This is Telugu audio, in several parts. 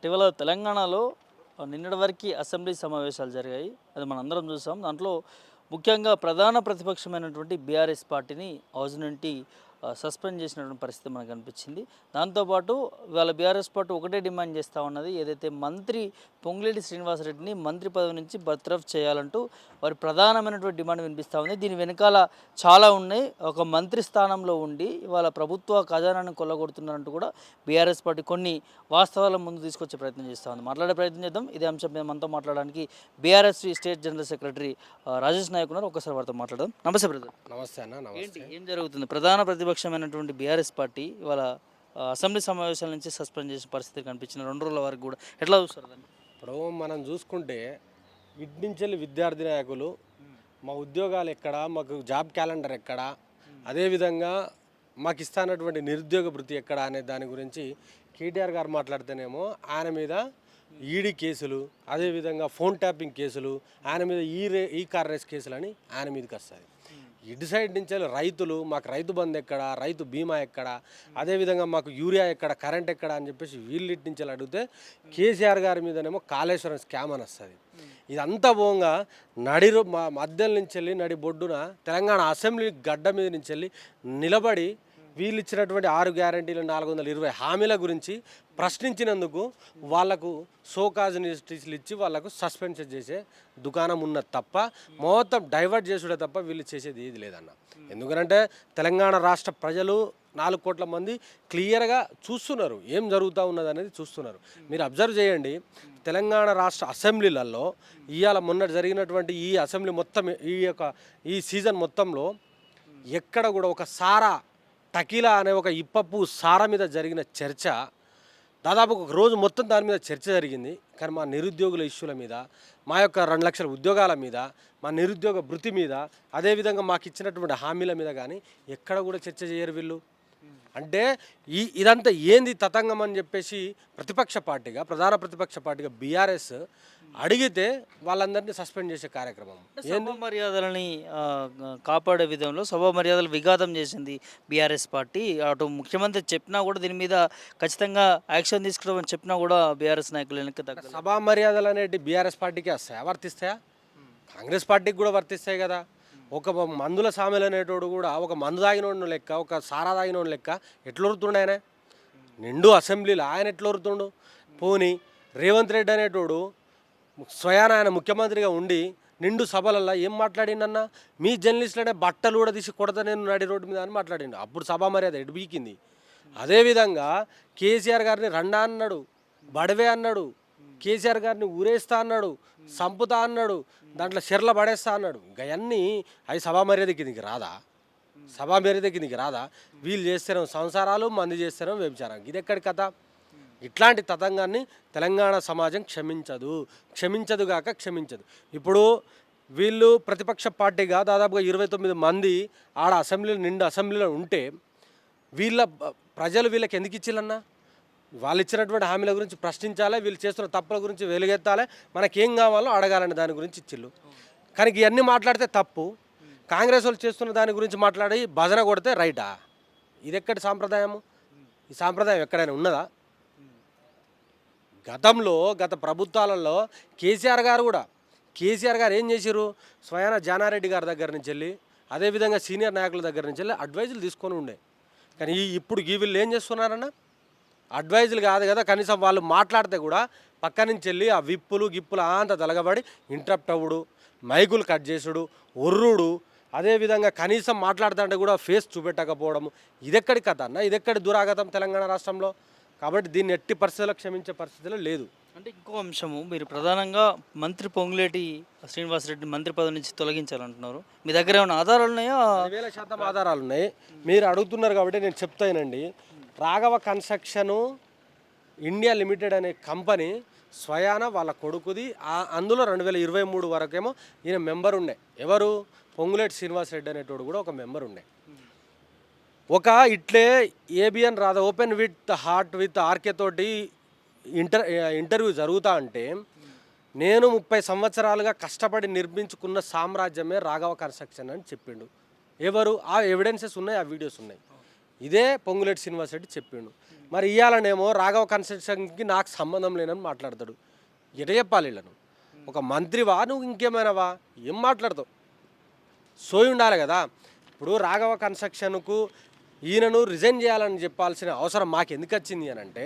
ఇటీవల తెలంగాణలో నిన్నటి వరకు అసెంబ్లీ సమావేశాలు జరిగాయి. అది మనందరం చూసాం. దాంట్లో ముఖ్యంగా ప్రధాన ప్రతిపక్షమైనటువంటి బీఆర్ఎస్ పార్టీని హౌస్ నుండి సస్పెండ్ చేసినటువంటి పరిస్థితి మనకు కనిపించింది. దాంతోపాటు వాళ్ళ బీఆర్ఎస్ పార్టీ ఒకటే డిమాండ్ చేస్తూ ఉన్నది, ఏదైతే మంత్రి పొంగులేటి శ్రీనివాసరెడ్డిని మంత్రి పదవి నుంచి బర్తరఫ్ చేయాలంటూ వారి ప్రధానమైనటువంటి డిమాండ్ వినిపిస్తూ ఉంది. దీని వెనకాల చాలా ఉన్నాయి. ఒక మంత్రి స్థానంలో ఉండి వాళ్ళ ప్రభుత్వ ఖజానాను కొల్లగొడుతున్నారంటూ కూడా బీఆర్ఎస్ పార్టీ కొన్ని వాస్తవాల ముందు తీసుకొచ్చే ప్రయత్నం చేస్తూ ఉంది. మాట్లాడే ప్రయత్నం చేద్దాం. ఇదే అంశం మీద మనతో మాట్లాడడానికి BRS state general secretary Rajesh Naik ఉన్నారు. ఒకసారి వారితో మాట్లాడదాం. నమస్తే బ్రదర్. నమస్తే అన్న. నమస్తే. ఏం జరుగుతుంది? ప్రధాన ప్రతిపక్షమైనటువంటి బీఆర్ఎస్ పార్టీ ఇవాళ అసెంబ్లీ సమావేశాల నుంచి సస్పెండ్ చేసిన పరిస్థితి కనిపించిన 2 రోజుల వరకు కూడా ఎట్లా చూస్తారు దాన్ని? ఇప్పుడు మనం చూసుకుంటే ఇటు నుంచి విద్యార్థి నాయకులు మా ఉద్యోగాలు ఎక్కడ, మాకు జాబ్ క్యాలెండర్ ఎక్కడ, అదేవిధంగా మాకు ఇస్తానటువంటి నిరుద్యోగ భృతి ఎక్కడ అనే దాని గురించి కేటీఆర్ గారు మాట్లాడితేనేమో ఆయన మీద ఈడీ కేసులు, అదేవిధంగా ఫోన్ ట్యాపింగ్ కేసులు, ఆయన మీద ఈ కార్ రేస్ కేసులు అని ఆయన మీదకి వస్తుంది. ఇటు సైడ్ నుంచి రైతులు మాకు రైతు బంధు ఎక్కడ, రైతు బీమా ఎక్కడ, అదేవిధంగా మాకు యూరియా ఎక్కడ, కరెంట్ ఎక్కడ అని చెప్పేసి వీళ్ళిటి నుంచి అడిగితే కేసీఆర్ గారి మీదనేమో కాళేశ్వరం స్కామ్ అని వస్తుంది. ఇదంతా పోగా మధ్యలో నుంచి వెళ్ళి నడి బొడ్డున తెలంగాణ అసెంబ్లీ గడ్డ మీద నుంచి వెళ్ళి నిలబడి వీళ్ళు ఇచ్చినటువంటి 6 గ్యారంటీలు 420 హామీల గురించి ప్రశ్నించినందుకు వాళ్లకు షోకాజ్ నోటీసులు ఇచ్చి వాళ్లకు సస్పెన్షన్ చేసే దుకాణం ఉన్నది తప్ప మొత్తం డైవర్ట్ చేసుడే తప్ప వీళ్ళు చేసేది ఏది లేదన్న. ఎందుకంటే తెలంగాణ రాష్ట్ర ప్రజలు 4 కోట్ల మంది క్లియర్గా చూస్తున్నారు, ఏం జరుగుతూ ఉన్నది అనేది చూస్తున్నారు. మీరు అబ్జర్వ్ చేయండి, తెలంగాణ రాష్ట్ర అసెంబ్లీలలో ఇవాళ మొన్న జరిగినటువంటి ఈ అసెంబ్లీ మొత్తం ఈ సీజన్ మొత్తంలో ఎక్కడ కూడా ఒక టకీలా అనే ఒక ఇప్పపు సారా మీద జరిగిన చర్చ దాదాపు ఒక రోజు మొత్తం దాని మీద చర్చ జరిగింది. కానీ మా నిరుద్యోగుల ఇష్యూల మీద, మా యొక్క 2 లక్షల ఉద్యోగాల మీద, మా నిరుద్యోగ భృతి మీద, అదేవిధంగా మాకు ఇచ్చినటువంటి హామీల మీద కానీ ఎక్కడ కూడా చర్చ చేయరు వీళ్ళు. అంటే ఇదంతా ఏంది తతంగం అని చెప్పేసి ప్రధాన ప్రతిపక్ష పార్టీగా బీఆర్ఎస్ అడిగితే వాళ్ళందరినీ సస్పెండ్ చేసే కార్యక్రమం. సభా మర్యాదలని కాపాడే విధంలో సభా మర్యాదలు విఘాతం చేసింది బీఆర్ఎస్ పార్టీ. అటు ముఖ్యమంత్రి చెప్పినా కూడా దీని మీద ఖచ్చితంగా యాక్షన్ తీసుకురావని చెప్పినా కూడా బీఆర్ఎస్ నాయకులు వెనక్కి తగ్గ. సభా మర్యాదలు అనేవి బీఆర్ఎస్ పార్టీకి వస్తాయా? వర్తిస్తాయా? కాంగ్రెస్ పార్టీకి కూడా వర్తిస్తాయి కదా. ఒక మందుల సామెలు అనేటోడు కూడా ఒక మందు తాగినోడు లెక్క, ఒక సారా తాగినోడు లెక్క ఎట్లొరుతుండు ఆయన నిండు అసెంబ్లీలో? ఆయన ఎట్లొరుతుండు? పోనీ రేవంత్ రెడ్డి అనేటోడు స్వయాన ఆయన ముఖ్యమంత్రిగా ఉండి నిండు సభలల్లో ఏం మాట్లాడిండన్నా, మీ జర్నలిస్టులనే బట్టలు కూడా తీసి కొడతా నేను నడి రోడ్డు మీద అని మాట్లాడిండు. అప్పుడు సభా మర్యాద ఎటు బీకింది. అదేవిధంగా కేసీఆర్ గారిని రండా అన్నాడు, బడవే అన్నాడు, కేసీఆర్ గారిని ఊరేస్తా అన్నాడు, సంపుతా అన్నాడు, దాంట్లో చెర్ల పడేస్తా అన్నాడు. అవన్నీ అవి సభా మర్యాద కిందికి రాదా? సభా మర్యాద కిందికి రాదా? వీళ్ళు చేస్తారో సంసారాలు, మంది చేస్తారో వ్యభిచారం. ఇది ఎక్కడి కథ? ఇట్లాంటి తతంగాన్ని తెలంగాణ సమాజం క్షమించదుగాక క్షమించదు. ఇప్పుడు వీళ్ళు ప్రతిపక్ష పార్టీగా దాదాపుగా 29 మంది ఆడ నిండు అసెంబ్లీలో ఉంటే ప్రజలు వీళ్ళకి ఎందుకు ఇచ్చిల్లన్నా? వాళ్ళు ఇచ్చినటువంటి హామీల గురించి ప్రశ్నించాలి, వీళ్ళు చేస్తున్న తప్పుల గురించి వెలుగెత్తాలి, మనకేం కావాలో అడగాలని దాని గురించి ఇచ్చిళ్ళు. కానీ ఇవన్నీ మాట్లాడితే తప్పు. కాంగ్రెస్ వాళ్ళు చేస్తున్న దాని గురించి మాట్లాడి భజన కొడితే రైటా? ఇది ఎక్కడి సాంప్రదాయము? ఈ సాంప్రదాయం ఎక్కడైనా ఉన్నదా? గత ప్రభుత్వాలలో కేసీఆర్ గారు ఏం చేశారు? స్వయాన జానారెడ్డి గారి దగ్గర నుంచి వెళ్ళి, అదేవిధంగా సీనియర్ నాయకుల దగ్గర నుంచి వెళ్ళి అడ్వైజులు తీసుకొని ఉండే. కానీ ఇప్పుడు వీళ్ళు ఏం చేస్తున్నారన్న? అడ్వైజులు కాదు కదా, కనీసం వాళ్ళు మాట్లాడితే కూడా పక్క నుంచి వెళ్ళి ఆ గిప్పులు అంత తలగబడి ఇంటరప్ట్ అవ్వడు, మైకులు కట్ చేసుడు, ఒర్రుడు, అదేవిధంగా కనీసం మాట్లాడుతుంటే కూడా ఫేస్ చూపెట్టకపోవడము. ఇదెక్కడి కథ అన్న? ఇదెక్కడి దురాగతం తెలంగాణ రాష్ట్రంలో? కాబట్టి దీన్ని ఎట్టి పరిస్థితుల్లో క్షమించే పరిస్థితిలో లేదు. అంటే ఇంకో అంశము, మీరు ప్రధానంగా మంత్రి పొంగులేటి శ్రీనివాసరెడ్డి మంత్రి పదవి నుంచి తొలగించాలంటున్నారు. మీ దగ్గర ఏమైనా ఆధారాలు ఉన్నాయా? 1,000% ఆధారాలు ఉన్నాయి. మీరు అడుగుతున్నారు కాబట్టి నేను చెప్తానండి. రాఘవ కన్స్ట్రక్షను ఇండియా లిమిటెడ్ అనే కంపెనీ స్వయాన వాళ్ళ కొడుకుది. అందులో 2023 వరకేమో ఈయన మెంబర్ ఉండే. ఎవరు? పొంగులేటి శ్రీనివాసరెడ్డి అనేటోడు కూడా ఒక మెంబర్ ఉండే. ఒక ఇట్లే ABN Radha open with heart with RK తోటి ఇంటర్వ్యూ జరుగుతా అంటే, నేను 30 సంవత్సరాలుగా కష్టపడి నిర్మించుకున్న సామ్రాజ్యమే రాఘవ కన్స్ట్రక్షన్ అని చెప్పిండు. ఎవరు? ఆ ఎవిడెన్సెస్ ఉన్నాయి, ఆ వీడియోస్ ఉన్నాయి. ఇదే పొంగులేటి శ్రీనివాస్ రెడ్డి చెప్పిండు. మరి ఇవాళనేమో రాఘవ కన్స్ట్రక్షన్కి నాకు సంబంధం లేనని మాట్లాడతాడు. ఎట చెప్పాలి వీళ్ళను? ఒక మంత్రివా నువ్వు, ఇంకేమైనావా? ఏం మాట్లాడతావు? సోయి ఉండాలి కదా. ఇప్పుడు రాఘవ కన్స్ట్రక్షన్కు ఈయనను రిజైన్ చేయాలని చెప్పాల్సిన అవసరం మాకు ఎందుకు వచ్చింది అని అంటే,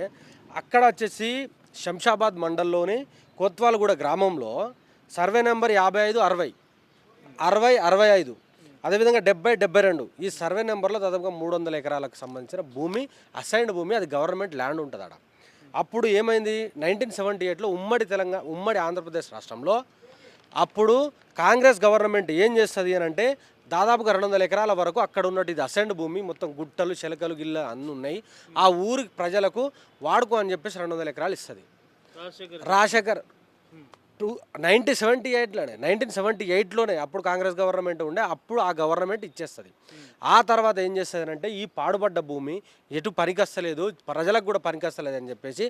అక్కడ వచ్చేసి శంషాబాద్ మండలంలోని కోత్వాలగూడ గ్రామంలో సర్వే నెంబర్ 55 60 65 అదేవిధంగా 70 72 ఈ సర్వే నెంబర్లో దాదాపుగా 300 ఎకరాలకు సంబంధించిన భూమి, అసైన్డ్ భూమి, అది గవర్నమెంట్ ల్యాండ్ ఉంటుంది అక్కడ. అప్పుడు ఏమైంది, 1978లో ఉమ్మడి ఆంధ్రప్రదేశ్ రాష్ట్రంలో అప్పుడు కాంగ్రెస్ గవర్నమెంట్ ఏం చేస్తుంది అని అంటే, దాదాపుగా 200 ఎకరాల వరకు అక్కడ ఉన్నట్టు ఇది అసైన్డ్ భూమి, మొత్తం గుట్టలు శెలకలు గిల్ల అన్నీ ఉన్నాయి, ఆ ఊరి ప్రజలకు వాడుకో అని చెప్పేసి 200 ఎకరాలు ఇస్తుంది. రాజశేఖర్ 1978లోనే అప్పుడు కాంగ్రెస్ గవర్నమెంట్ ఉండే, అప్పుడు ఆ గవర్నమెంట్ ఇచ్చేస్తుంది. ఆ తర్వాత ఏం చేస్తుంది అంటే, ఈ పాడుపడ్డ భూమి ఎటు పనికొస్తలేదు, ప్రజలకు కూడా పనికొస్తలేదు అని చెప్పేసి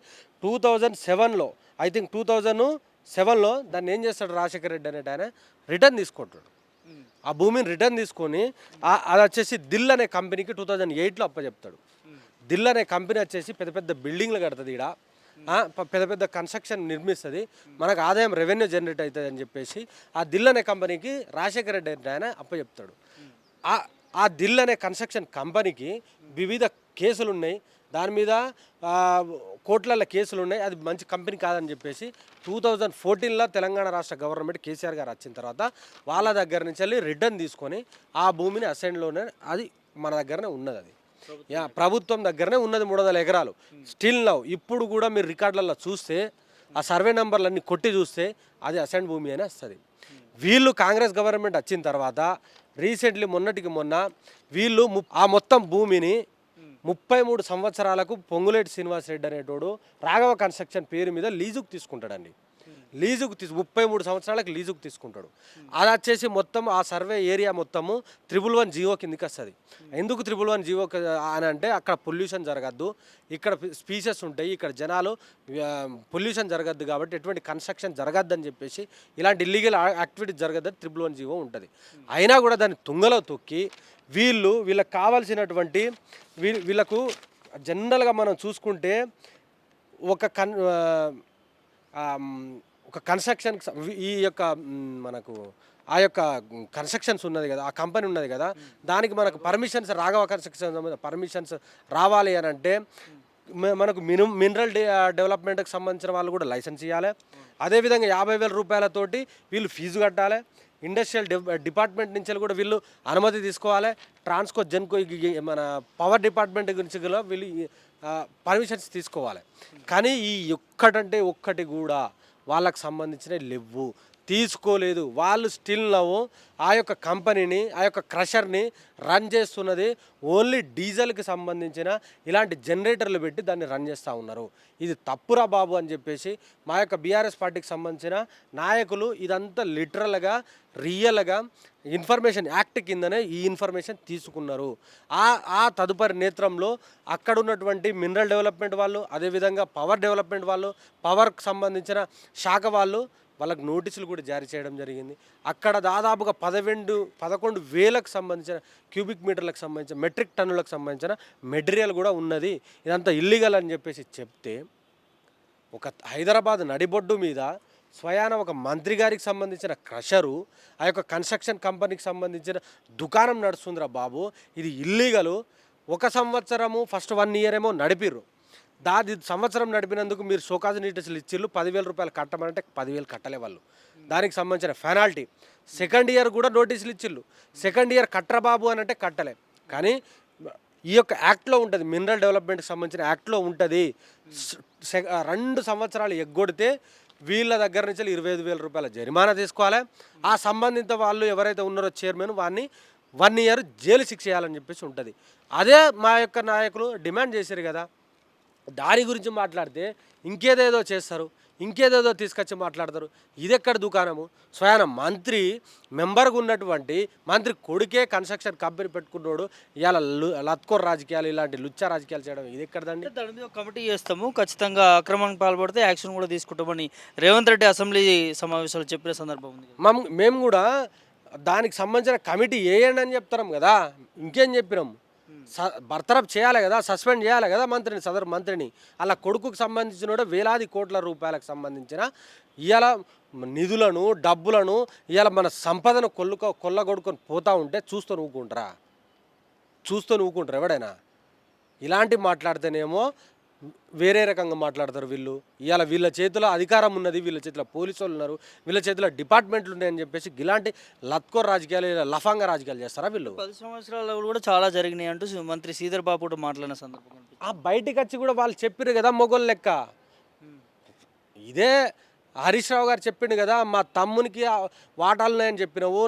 2007లో ఐ థింక్ 2007లో దాన్ని ఏం చేస్తాడు రాజశేఖర్ రెడ్డి అనేట ఆయన రిటర్న్ తీసుకుంటాడు. ఆ భూమిని రిటర్న్ తీసుకొని అది వచ్చేసి దిల్ అనే కంపెనీకి 2008లో అప్పచెప్తాడు. దిల్ అనే కంపెనీ వచ్చేసి పెద్ద పెద్ద బిల్డింగ్లు కడుతుంది, ఇక్కడ పెద్ద పెద్ద కన్స్ట్రక్షన్ నిర్మిస్తుంది, మనకు ఆదాయం రెవెన్యూ జనరేట్ అవుతుంది అని చెప్పేసి ఆ దిల్ అనే కంపెనీకి రాజశేఖర రెడ్డి ఆయన అప్పచెప్తాడు. ఆ దిల్ అనే కన్స్ట్రక్షన్ కంపెనీకి వివిధ కేసులు ఉన్నాయి, దాని మీద కోట్లల్లో కేసులు ఉన్నాయి, అది మంచి కంపెనీ కాదని చెప్పేసి 2014లో తెలంగాణ రాష్ట్ర గవర్నమెంట్ కేసీఆర్ గారు వచ్చిన తర్వాత వాళ్ళ దగ్గర నుంచి వెళ్ళి రిటర్న్ తీసుకొని ఆ భూమిని అసైన్లోనే అది మన దగ్గరనే ఉన్నది, అది ప్రభుత్వం దగ్గరనే ఉన్నది 300 ఎకరాలు స్టిల్ నౌ. ఇప్పుడు కూడా మీరు రికార్డులలో చూస్తే ఆ సర్వే నెంబర్లన్నీ కొట్టి చూస్తే అది అసైన్ భూమి అని వస్తుంది. వీళ్ళు కాంగ్రెస్ గవర్నమెంట్ వచ్చిన తర్వాత రీసెంట్లీ మొన్నటికి మొన్న వీళ్ళు ఆ మొత్తం భూమిని 33 సంవత్సరాలకు పొంగులేటి శ్రీనివాస్ రెడ్డి అనేటోడు రాఘవ కన్స్ట్రక్షన్ పేరు మీద లీజుకు తీసుకుంటాడండి. 33 సంవత్సరాలకు లీజుకు తీసుకుంటాడు. అది వచ్చేసి మొత్తం ఆ సర్వే ఏరియా మొత్తము 111 జీవో కిందకి వస్తుంది. ఎందుకు 111 జీవో అని అంటే, అక్కడ పొల్యూషన్ జరగద్దు, ఇక్కడ స్పీసెస్ ఉంటాయి, ఇక్కడ జనాలు పొల్యూషన్ జరగద్దు కాబట్టి ఎటువంటి కన్స్ట్రక్షన్ జరగద్దు అని చెప్పేసి, ఇలాంటి ఇల్లీగల్ యాక్టివిటీ జరగద్దని 111 జీవో ఉంటుంది. అయినా కూడా దాన్ని తుంగలో తొక్కి వీళ్ళకి కావాల్సినటువంటి వీళ్ళకు జనరల్గా మనం చూసుకుంటే ఒక కన్స్ట్రక్షన్ ఈ యొక్క మనకు ఆ యొక్క కన్స్ట్రక్షన్స్ ఉన్నది కదా, ఆ కంపెనీ ఉన్నది కదా, దానికి మనకు పర్మిషన్స్ రాఘవ కన్స్ట్రక్షన్ పర్మిషన్స్ రావాలి అని అంటే మనకు మినరల్ డెవలప్మెంట్కి సంబంధించిన వాళ్ళు కూడా లైసెన్స్ ఇవ్వాలి. అదేవిధంగా 50,000 రూపాయలతోటి వీళ్ళు ఫీజు కట్టాలి. ఇండస్ట్రియల్ డిపార్ట్మెంట్ నుంచి కూడా వీళ్ళు అనుమతి తీసుకోవాలి. ట్రాన్స్కో జెన్కో మన పవర్ డిపార్ట్మెంట్ గురించి కూడా వీళ్ళు పర్మిషన్స్ తీసుకోవాలి. కానీ ఈ ఒక్కటి కూడా వాళ్ళకు సంబంధించినవి లేవు, తీసుకోలేదు. వాళ్ళు స్టిల్ నవ్వు ఆ యొక్క కంపెనీని, ఆ యొక్క క్రషర్ని రన్ చేస్తున్నది ఓన్లీ డీజిల్కి సంబంధించిన ఇలాంటి జనరేటర్లు పెట్టి దాన్ని రన్ చేస్తూ ఉన్నారు. ఇది తప్పురా బాబు అని చెప్పేసి మా యొక్క బీఆర్ఎస్ పార్టీకి సంబంధించిన నాయకులు ఇదంతా లిటరల్గా రియల్గా ఇన్ఫర్మేషన్ యాక్ట్ కిందనే ఈ ఇన్ఫర్మేషన్ తీసుకున్నారు. ఆ తదుపరి నేత్రంలో అక్కడ ఉన్నటువంటి మినరల్ డెవలప్మెంట్ వాళ్ళు, అదేవిధంగా పవర్ డెవలప్మెంట్ వాళ్ళు, పవర్కి సంబంధించిన శాఖ వాళ్ళకు నోటీసులు కూడా జారీ చేయడం జరిగింది. అక్కడ దాదాపుగా 11,000కు సంబంధించిన క్యూబిక్ మీటర్లకు సంబంధించిన మెట్రిక్ టన్నులకు సంబంధించిన మెటీరియల్ కూడా ఉన్నది. ఇదంతా ఇల్లీగల్ అని చెప్పేసి చెప్తే, ఒక హైదరాబాద్ నడిబొడ్డు మీద స్వయాన ఒక మంత్రి గారికి సంబంధించిన క్రషరు, ఆ యొక్క కన్స్ట్రక్షన్ కంపెనీకి సంబంధించిన దుకాణం నడుస్తుందిరా బాబు, ఇది ఇల్లీగలు. 1 సంవత్సరము ఫస్ట్ 1 ఇయర్ ఏమో నడిపిర్రు, సంవత్సరం నడిపినందుకు మీరు షోకాజ్ నోటీసులు ఇచ్చిర్రు, 10,000 రూపాయలు కట్టమంటే 10,000 కట్టలే వాళ్ళు, దానికి సంబంధించిన పెనాల్టీ. సెకండ్ ఇయర్ కూడా నోటీసులు ఇచ్చిర్రు, సెకండ్ ఇయర్ కట్టరా బాబు అని అంటే కట్టలే. కానీ ఈ యొక్క యాక్ట్లో ఉంటుంది, మినరల్ డెవలప్మెంట్కి సంబంధించిన యాక్ట్లో ఉంటుంది, 2 సంవత్సరాలు ఎగ్గొడితే వీళ్ళ దగ్గర నుంచి 25,000 రూపాయల జరిమానా తీసుకోవాలి. ఆ సంబంధిత వాళ్ళు ఎవరైతే ఉన్నారో చైర్మన్, వాడిని 1 ఇయర్ జైలు శిక్ష చేయాలని చెప్పేసి ఉంటుంది. అదే మా యొక్క నాయకులు డిమాండ్ చేశారు కదా, దాని గురించి మాట్లాడితే ఇంకేదేదో చేస్తారు, ఇంకేదేదో తీసుకొచ్చి మాట్లాడతారు. ఇది ఎక్కడ దుకాణము? స్వయాన మంత్రి మెంబర్గా ఉన్నటువంటి మంత్రి కొడుకే కన్స్ట్రక్షన్ కంపెనీ పెట్టుకున్నాడు. ఇవాళ లత్కోర్ రాజకీయాలు, ఇలాంటి లుచ్చా రాజకీయాలు చేయడం ఇది ఎక్కడదండి? దాని మీద కమిటీ చేస్తాము, ఖచ్చితంగా అక్రమానికి పాల్పడితే యాక్షన్ కూడా తీసుకుంటామని రేవంత్ రెడ్డి అసెంబ్లీ సమావేశాలు చెప్పిన సందర్భం ఉంది. మేము కూడా దానికి సంబంధించిన కమిటీ వేయండి అని చెప్తాం కదా, ఇంకేం చెప్పినాం? బర్తరఫ్ చేయాలి కదా, సస్పెండ్ చేయాలి కదా మంత్రిని, సదరు మంత్రిని. అలా కొడుకుకు సంబంధించిన వేలాది కోట్ల రూపాయలకు సంబంధించిన ఇవాళ నిధులను డబ్బులను ఇవాళ మన సంపదను కొల్లగొడుకొని పోతూ ఉంటే చూస్తూ నవ్వుకుంటారు ఎవడైనా. ఇలాంటి మాట్లాడితేనేమో వేరే రకంగా మాట్లాడతారు వీళ్ళు. ఇవాళ వీళ్ళ చేతిలో అధికారం ఉన్నది, వీళ్ళ చేతిలో పోలీసు వాళ్ళు ఉన్నారు, వీళ్ళ చేతిలో డిపార్ట్మెంట్లు ఉన్నాయని చెప్పేసి ఇలాంటి లత్కోర్ రాజకీయాలు, లఫంగా రాజకీయాలు చేస్తారా వీళ్ళు? 10 సంవత్సరాలు కూడా చాలా జరిగినాయి అంటూ మంత్రి శ్రీధర్ బాబు కూడా మాట్లాడిన సందర్భం కనిపించింది. బయటికి వచ్చి కూడా వాళ్ళు చెప్పారు కదా మొగోళ్ళు లెక్క. ఇదే హరీష్ రావు గారు చెప్పిండు కదా, మా తమ్మునికి వాటాలు ఉన్నాయని చెప్పినావు,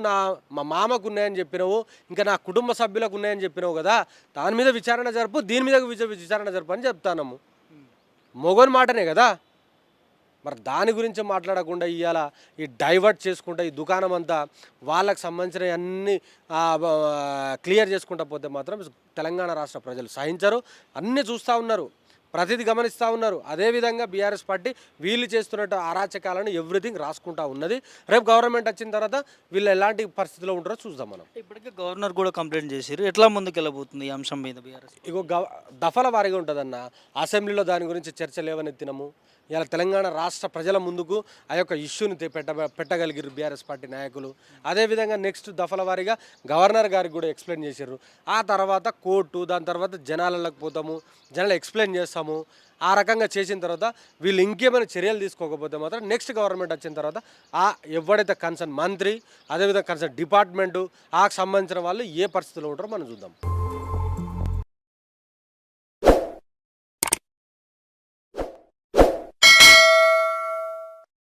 మా మామకు ఉన్నాయని చెప్పినావు, ఇంకా నా కుటుంబ సభ్యులకు ఉన్నాయని చెప్పినావు కదా, దాని మీద విచారణ జరుపు, దీని మీద విచారణ జరుపు అని చెప్తానము. మొగోని మాటనే కదా. మరి దాని గురించి మాట్లాడకుండా ఇవాళ ఈ డైవర్ట్ చేసుకుంటా ఈ దుకాణం అంతా వాళ్ళకి సంబంధించిన అన్ని క్లియర్ చేసుకుంటా పోతే మాత్రం తెలంగాణ రాష్ట్ర ప్రజలు సహించరు. అన్నీ చూస్తూ ఉన్నారు, ప్రతిదీ గమనిస్తూ ఉన్నారు. అదేవిధంగా బీఆర్ఎస్ పార్టీ వీళ్ళు చేస్తున్నట్టు అరాచకాలను ఎవ్రీథింగ్ రాసుకుంటా ఉన్నది. రేపు గవర్నమెంట్ వచ్చిన తర్వాత వీళ్ళు ఎలాంటి పరిస్థితిలో ఉంటారో చూద్దాం మనం. ఇప్పటికే గవర్నర్ కూడా కంప్లైంట్ చేశారు. ఎట్లా ముందుకు వెళ్ళబోతుంది ఈ అంశం మీద బీఆర్ఎస్? ఇగో దఫల వారీగా ఉంటుందన్న. అసెంబ్లీలో దాని గురించి చర్చ లేవనెత్తినాము. ఇలా తెలంగాణ రాష్ట్ర ప్రజల ముందుకు ఆ యొక్క ఇష్యూని పెట్టగలిగారు బీఆర్ఎస్ పార్టీ నాయకులు. అదేవిధంగా నెక్స్ట్ దఫల వారీగా గవర్నర్ గారికి కూడా ఎక్స్ప్లెయిన్ చేశారు. ఆ తర్వాత కోర్టు, దాని తర్వాత జనాలకు పోతాము, జనాలు ఎక్స్ప్లెయిన్ చేస్తాము. ఆ రకంగా చేసిన తర్వాత వీళ్ళు ఇంకేమైనా చర్యలు తీసుకోకపోతే మాత్రం నెక్స్ట్ గవర్నమెంట్ వచ్చిన తర్వాత ఎవడైతే కన్సర్న్ మంత్రి, అదేవిధంగా కన్సర్న్ డిపార్ట్మెంటు, ఆ సంబంధించిన వాళ్ళు ఏ పరిస్థితిలో ఉంటారో మనం చూద్దాం.